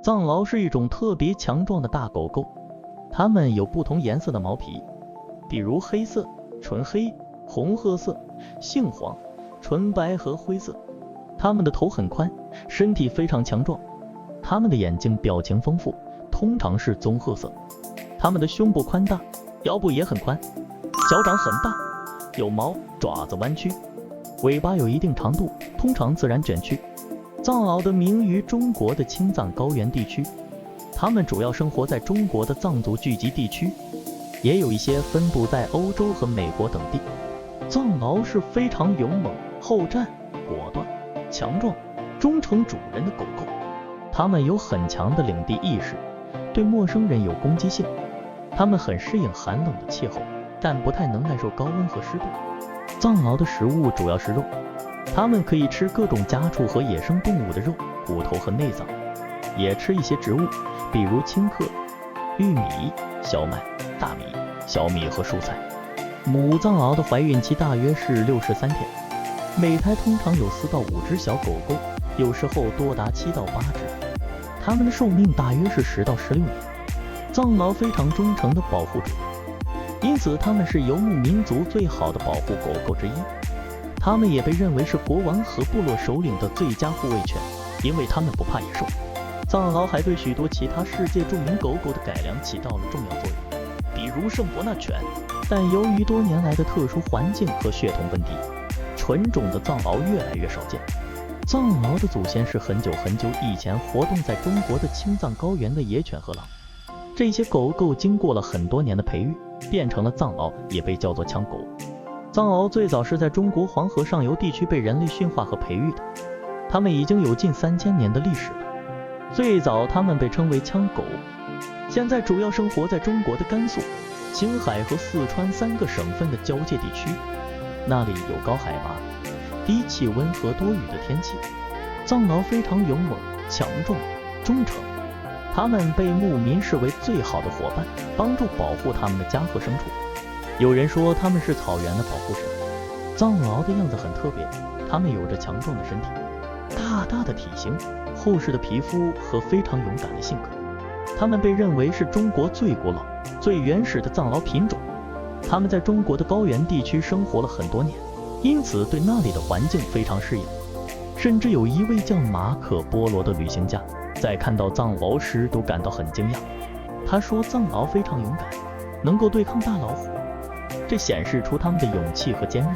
藏獒是一种特别强壮的大狗狗，它们有不同颜色的毛皮，比如黑色、纯黑、红褐色、杏黄、纯白和灰色。它们的头很宽，身体非常强壮。它们的眼睛表情丰富，通常是棕褐色。它们的胸部宽大，腰部也很宽，脚掌很大，有毛，爪子弯曲，尾巴有一定长度，通常自然卷曲。藏獒的名于中国的青藏高原地区，它们主要生活在中国的藏族聚集地区，也有一些分布在欧洲和美国等地。藏獒是非常勇猛、好战、果断、强壮、忠诚主人的狗狗，它们有很强的领地意识，对陌生人有攻击性。它们很适应寒冷的气候，但不太能耐受高温和湿度。藏獒的食物主要是肉，它们可以吃各种家畜和野生动物的肉、骨头和内脏，也吃一些植物，比如青稞、玉米、小麦、大米、小米和蔬菜。母藏獒的怀孕期大约是63天，每胎通常有4到5只小狗狗，有时候多达7到8只。它们的寿命大约是10到16年。藏獒非常忠诚地保护主人，因此它们是游牧民族最好的保护狗狗之一。它们也被认为是国王和部落首领的最佳护卫犬，因为它们不怕野兽。藏獒还对许多其他世界著名狗狗的改良起到了重要作用，比如圣伯纳犬。但由于多年来的特殊环境和血统问题，纯种的藏獒越来越少见。藏獒的祖先是很久很久以前活动在中国的青藏高原的野犬和狼。这些狗狗经过了很多年的培育，变成了藏獒，也被叫做羌狗。藏獒最早是在中国黄河上游地区被人类驯化和培育的，它们已经有近3000年的历史了。最早它们被称为羌狗，现在主要生活在中国的甘肃、青海和四川3个省份的交界地区，那里有高海拔、低气温和多雨的天气。藏獒非常勇猛、强壮、忠诚，它们被牧民视为最好的伙伴，帮助保护他们的家和牲畜。有人说它们是草原的保护神。藏獒的样子很特别，它们有着强壮的身体、大大的体型、厚实的皮肤和非常勇敢的性格。它们被认为是中国最古老、最原始的藏獒品种。它们在中国的高原地区生活了很多年，因此对那里的环境非常适应。甚至有一位叫马可波罗的旅行家，在看到藏獒时都感到很惊讶。他说藏獒非常勇敢，能够对抗大老虎，这显示出他们的勇气和坚韧。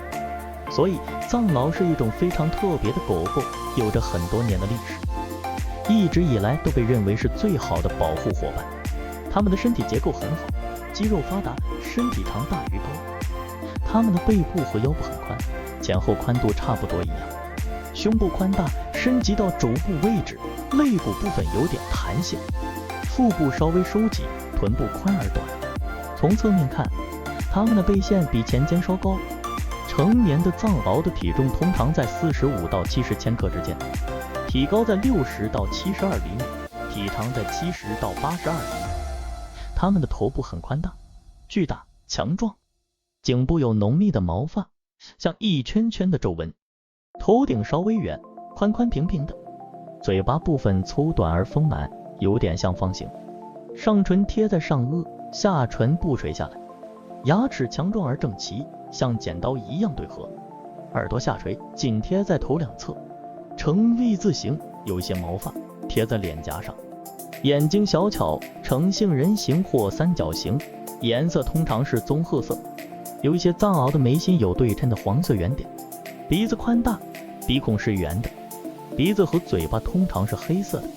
所以藏獒是一种非常特别的狗狗，有着很多年的历史，一直以来都被认为是最好的保护伙伴。它们的身体结构很好，肌肉发达，身体长大于高。它们的背部和腰部很宽，前后宽度差不多一样。胸部宽大，伸及到肘部位置，肋骨部分有点弹性，腹部稍微收紧，臀部宽而短。从侧面看，它们的背线比前肩稍高。成年的藏獒的体重通常在45到70千克之间，体高在60到72厘米，体长在70到82厘米。它们的头部很宽大、巨大、强壮，颈部有浓密的毛发，像一圈圈的皱纹，头顶稍微圆，宽宽平平的，嘴巴部分粗短而丰满，有点像方形，上唇贴在上颚，下唇部垂下来，牙齿强壮而整齐，像剪刀一样对合，耳朵下垂，紧贴在头两侧，呈 V 字形，有一些毛发贴在脸颊上，眼睛小巧，呈杏仁形或三角形，颜色通常是棕褐色，有一些藏獒的眉心有对称的黄色圆点，鼻子宽大，鼻孔是圆的，鼻子和嘴巴通常是黑色的，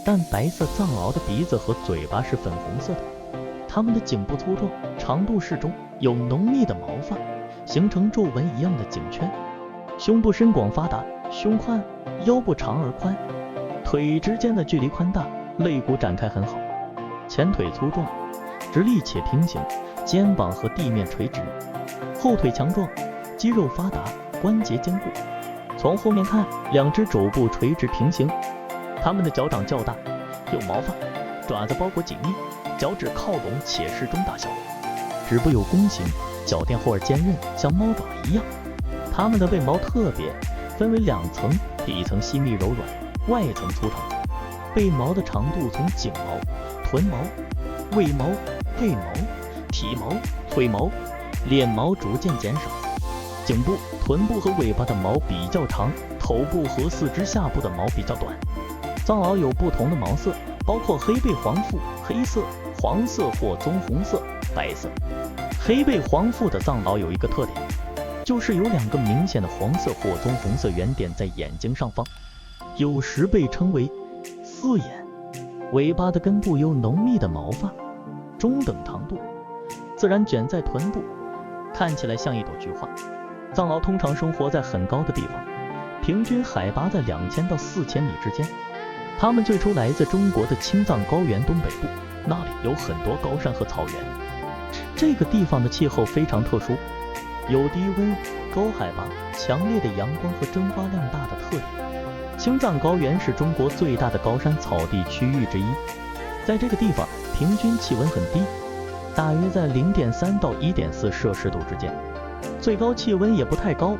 但白色藏獒的鼻子和嘴巴是粉红色的。它们的颈部粗壮，长度适中，有浓密的毛发，形成皱纹一样的颈圈，胸部深广发达，胸宽，腰部长而宽，腿之间的距离宽大，肋骨展开很好，前腿粗壮，直立且平行，肩膀和地面垂直，后腿强壮，肌肉发达，关节坚固。从后面看，两只肘部垂直平行，它们的脚掌较大，有毛发，爪子包裹紧密，脚趾靠拢且适中大小，指部有弓形，脚垫后而坚韧，像猫爪一样。它们的背毛特别，分为2层，底层细密柔软，外层粗长。背毛的长度从颈毛、臀毛、尾毛、背毛、体毛、腿毛、脸毛逐渐减少。颈部、臀部和尾巴的毛比较长，头部和四肢下部的毛比较短。藏獒有不同的毛色，包括黑背黄腹、黑色、黄色或棕红色、白色。黑背黄腹的藏獒有一个特点，就是有2个明显的黄色或棕红色圆点在眼睛上方，有时被称为四眼。尾巴的根部有浓密的毛发，中等长度，自然卷在臀部，看起来像一朵菊花。藏獒通常生活在很高的地方，平均海拔在2000到4000米之间。它们最初来自中国的青藏高原东北部，那里有很多高山和草原。这个地方的气候非常特殊，有低温、高海拔、强烈的阳光和蒸发量大的特点。青藏高原是中国最大的高山草地区域之一，在这个地方平均气温很低，大约在0.3到1.4摄氏度之间，最高气温也不太高，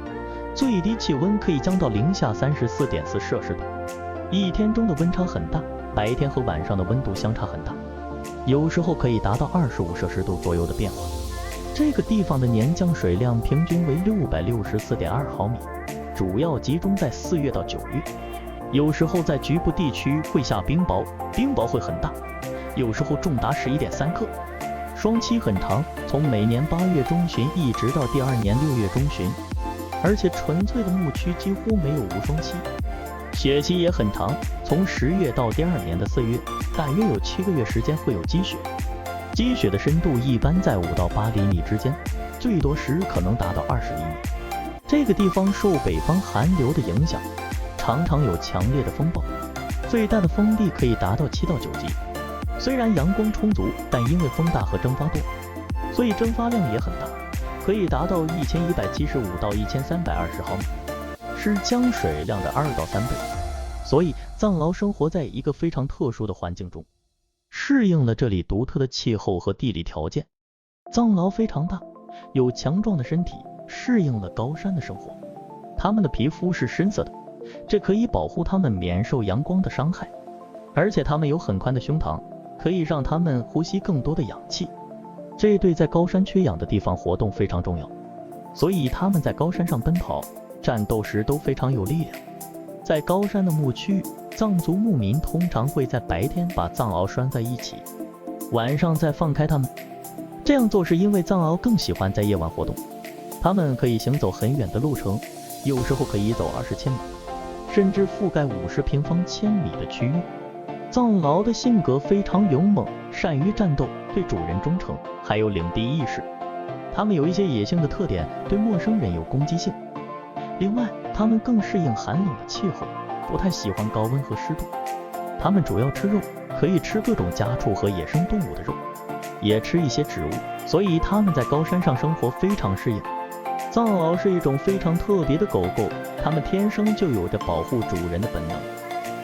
最低气温可以降到零下34.4摄氏度。一天中的温差很大，白天和晚上的温度相差很大，有时候可以达到25摄氏度左右的变化。这个地方的年降水量平均为664.2毫米，主要集中在4月到9月，有时候在局部地区会下冰雹，冰雹会很大，有时候重达11.3克。霜期很长，从每年8月中旬一直到第2年6月中旬，而且纯粹的牧区几乎没有无霜期。雪期也很长，从10月到第2年的4月，大约有7个月时间会有积雪。积雪的深度一般在5到8厘米之间，最多时可能达到20厘米。这个地方受北方寒流的影响，常常有强烈的风暴，最大的风力可以达到7到9级。虽然阳光充足，但因为风大和蒸发多，所以蒸发量也很大，可以达到1175到1320毫米，是降水量的2到3倍。所以藏獒生活在一个非常特殊的环境中，适应了这里独特的气候和地理条件。藏獒非常大，有强壮的身体，适应了高山的生活。它们的皮肤是深色的，这可以保护它们免受阳光的伤害。而且它们有很宽的胸膛，可以让它们呼吸更多的氧气，这对在高山缺氧的地方活动非常重要。所以它们在高山上奔跑、战斗时都非常有力量。在高山的牧区，藏族牧民通常会在白天把藏獒拴在一起，晚上再放开它们。这样做是因为藏獒更喜欢在夜晚活动，它们可以行走很远的路程，有时候可以走20千米，甚至覆盖50平方千米的区域。藏獒的性格非常勇猛，善于战斗，对主人忠诚，还有领地意识。它们有一些野性的特点，对陌生人有攻击性。另外，它们更适应寒冷的气候，不太喜欢高温和湿度。它们主要吃肉，可以吃各种家畜和野生动物的肉，也吃一些植物，所以它们在高山上生活非常适应。藏獒是一种非常特别的狗狗，它们天生就有着保护主人的本能，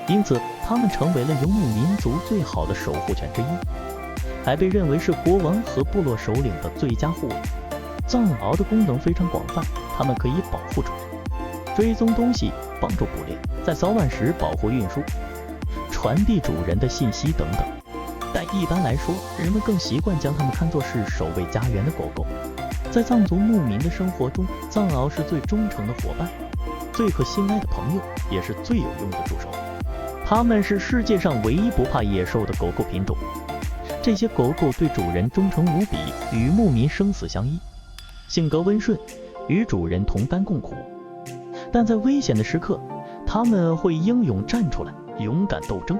因此它们成为了游牧民族最好的守护犬之一，还被认为是国王和部落首领的最佳护卫。藏獒的功能非常广泛，它们可以保护主人，追踪东西，帮助捕猎，在早晚时保护运输，传递主人的信息等等。但一般来说，人们更习惯将它们看作是守卫家园的狗狗。在藏族牧民的生活中，藏獒是最忠诚的伙伴，最可信赖的朋友，也是最有用的助手。它们是世界上唯一不怕野兽的狗狗品种。这些狗狗对主人忠诚无比，与牧民生死相依，性格温顺，与主人同甘共苦。但在危险的时刻，它们会英勇站出来，勇敢斗争，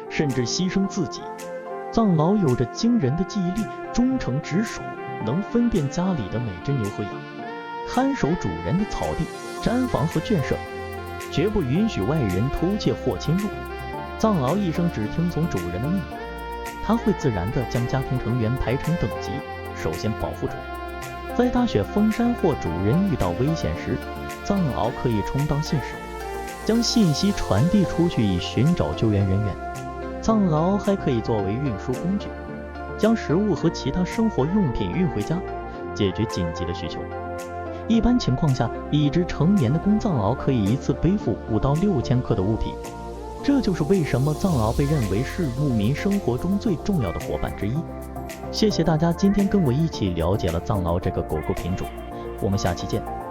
甚至牺牲自己。藏獒有着惊人的记忆力，忠诚职守，能分辨家里的每只牛和羊，看守主人的草地、毡房和圈舍，绝不允许外人偷窃或侵入。藏獒一生只听从主人的命令，它会自然地将家庭成员排成等级，首先保护主人。在大雪封山或主人遇到危险时，藏獒可以充当信使，将信息传递出去以寻找救援人员。藏獒还可以作为运输工具，将食物和其他生活用品运回家，解决紧急的需求。一般情况下，一只成年的公藏獒可以一次背负5到6千克的物体，这就是为什么藏獒被认为是牧民生活中最重要的伙伴之一。谢谢大家今天跟我一起了解了藏獒这个狗狗品种，我们下期见。